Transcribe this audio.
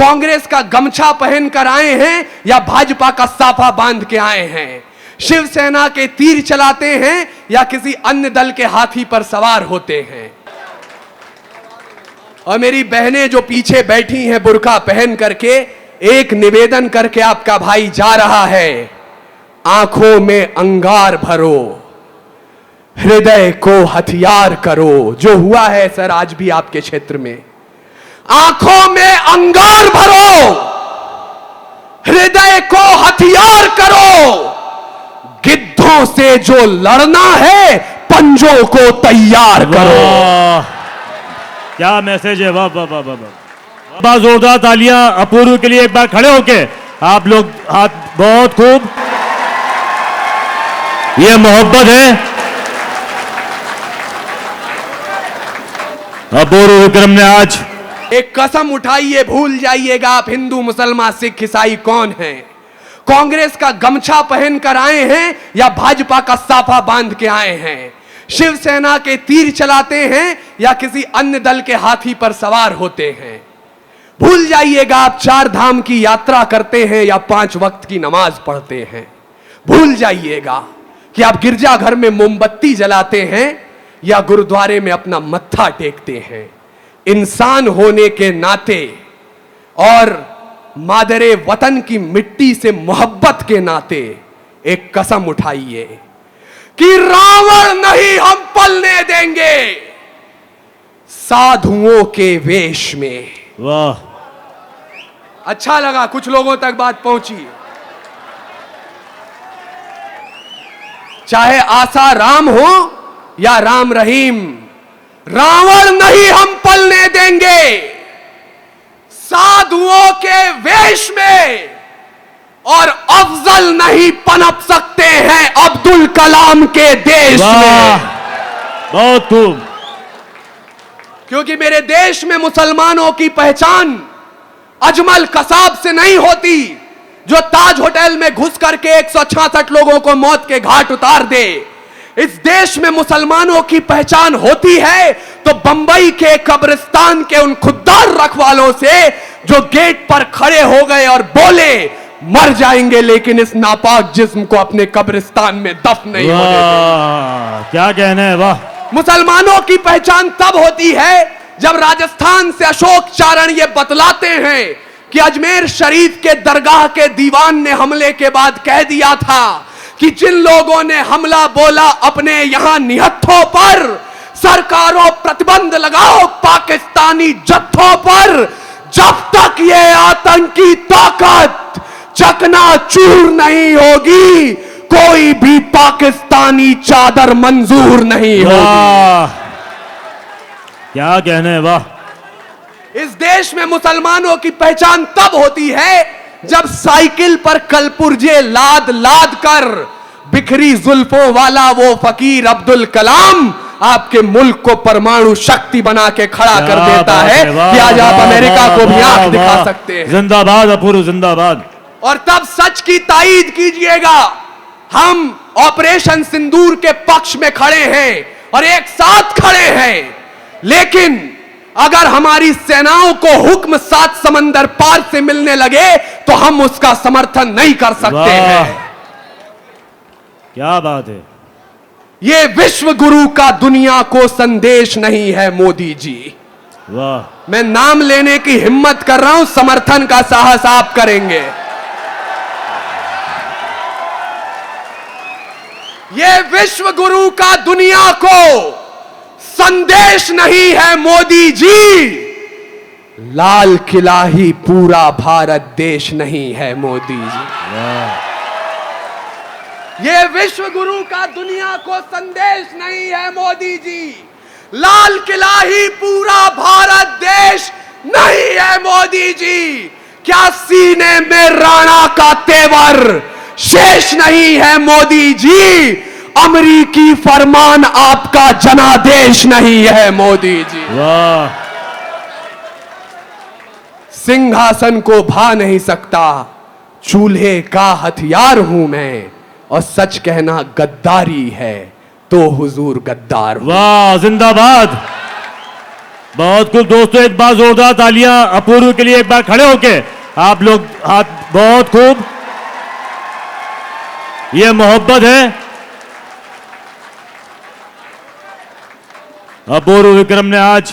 कांग्रेस का गमछा पहनकर आए हैं या भाजपा का साफा बांध के आए हैं? शिवसेना के तीर चलाते हैं या किसी अन्य दल के हाथी पर सवार होते हैं? और मेरी बहनें जो पीछे बैठी हैं बुर्का पहन करके, एक निवेदन करके आपका भाई जा रहा है, आंखों में अंगार भरो, हृदय को हथियार करो। जो हुआ है सर आज भी आपके क्षेत्र में, आंखों में अंगार भरो, हृदय को हथियार करो, गिद्धों से जो लड़ना है पंजों को तैयार करो। क्या मैसेज है, वाह वाह वाह वाह वाह। जोरदार तालियां अपूर्व के लिए। एक बार खड़े होके आप लोग हाथ, बहुत खूब, ये मोहब्बत है। अपूर्व विक्रम ने आज एक कसम उठाइए, भूल जाइएगा आप हिंदू मुसलमान सिख ईसाई कौन है। कांग्रेस का गमछा पहनकर आए हैं या भाजपा का साफा बांध के आए हैं? शिवसेना के तीर चलाते हैं या किसी अन्य दल के हाथी पर सवार होते हैं? भूल जाइएगा आप 4 धाम की यात्रा करते हैं या 5 वक्त की नमाज पढ़ते हैं? भूल जाइएगा कि आप गिरजाघर में मोमबत्ती जलाते हैं या गुरुद्वारे में अपना मत्था टेकते हैं? इंसान होने के नाते और मादरे वतन की मिट्टी से मोहब्बत के नाते एक कसम उठाइए कि रावण नहीं हम पलने देंगे साधुओं के वेश में। वाह, अच्छा लगा, कुछ लोगों तक बात पहुंची। चाहे आसा राम हो या राम रहीम, रावण नहीं हम पलने देंगे साधुओं के वेश में, और अफजल नहीं पनप सकते हैं अब्दुल कलाम के देश में। बहुत खूब। क्योंकि मेरे देश में मुसलमानों की पहचान अजमल कसाब से नहीं होती जो ताज होटल में घुस करके 166 लोगों को मौत के घाट उतार दे। इस देश में मुसलमानों की पहचान होती है तो बंबई के कब्रिस्तान के उन खुद्दार रखवालों से जो गेट पर खड़े हो गए और बोले मर जाएंगे लेकिन इस नापाक जिस्म को अपने कब्रिस्तान में दफन नहीं होने देंगे। क्या कहना है, वाह। मुसलमानों की पहचान तब होती है जब राजस्थान से अशोक चारण ये बतलाते हैं कि अजमेर शरीफ के दरगाह के दीवान ने हमले के बाद कह दिया था कि जिन लोगों ने हमला बोला अपने यहां निहत्थों पर, सरकारों प्रतिबंध लगाओ पाकिस्तानी जत्थों पर, जब तक ये आतंकी ताकत चकनाचूर नहीं होगी कोई भी पाकिस्तानी चादर मंजूर नहीं होगी। क्या कहना है, वाह। इस देश में मुसलमानों की पहचान तब होती है जब साइकिल पर कलपुर्जे लाद लाद कर बिखरी जुल्फों वाला वो फकीर अब्दुल कलाम आपके मुल्क को परमाणु शक्ति बना के खड़ा कर देता है कि आज आप अमेरिका को भी आंख दिखा सकते हैं। जिंदाबाद अपूर्व, जिंदाबाद। और तब सच की ताईद कीजिएगा, हम ऑपरेशन सिंदूर के पक्ष में खड़े हैं और एक साथ खड़े हैं, लेकिन अगर हमारी सेनाओं को हुक्म 7 समंदर पार से मिलने लगे तो हम उसका समर्थन नहीं कर सकते हैं। क्या बात है। ये विश्व गुरु का दुनिया को संदेश नहीं है मोदी जी। वाह। मैं नाम लेने की हिम्मत कर रहा हूं, समर्थन का साहस आप करेंगे। ये विश्व गुरु का दुनिया को संदेश नहीं है मोदी जी। लाल किला ही पूरा भारत देश नहीं है मोदी जी। ये विश्व गुरु का दुनिया को संदेश नहीं है मोदी जी। लाल किला ही पूरा भारत देश नहीं है मोदी जी। क्या सीने में राणा का तेवर शेष नहीं है मोदी जी। अमरीकी फरमान आपका जनादेश नहीं है मोदी जी। वाह। सिंहासन को भा नहीं सकता, चूल्हे का हथियार हूं मैं, और सच कहना गद्दारी है तो हुजूर गद्दार। वाह, जिंदाबाद। बहुत खूब दोस्तों, एक बार जोरदार तालियां अपूर्व के लिए, एक बार खड़े होके आप लोग हाथ, बहुत खूब, ये मोहब्बत है। अपूर्व विक्रम ने आज